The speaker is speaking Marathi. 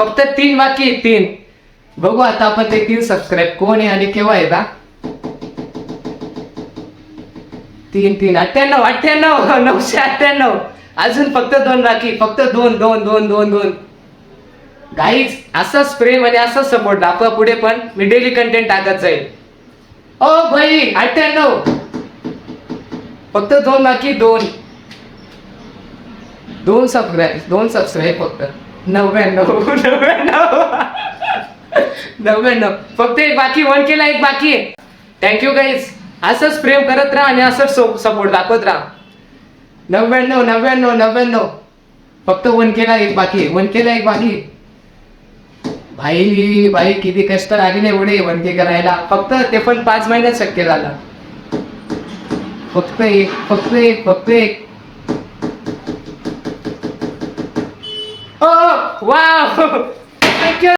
फक्त 3 बाकी आहे, 3. बघू आता आपण ते 3 सबस्क्राईब कोण आहे आणि केव्हा आहे का. 3 3 98 98 998. अजून फक्त 2 बाकी, फक्त 2 2 2 2 2. गाईज असाच प्रेम आणि असाच सपोर्ट दाखवा पुढे पण. मी डेली कंटेंट टाकत जाईल. ओ भाई 98. फक्त 2 बाकी, 2 सबस्क्राईब फक्त. 99 फक्त एक बाकी. 1 केला, एक बाकी आहे. Thank you guys. असंच प्रेम करत राहा आणि असंच सपोर्ट दाखवत राहा. 99 फक्त 1 केला, एक बाकी. 1 केला, एक बाकी. भाई किती कष्ट लागले एवढे 1K करायला. फक्त ते पण 5 महिन्यात शक्य झालं. फक्त एक. ओ वाव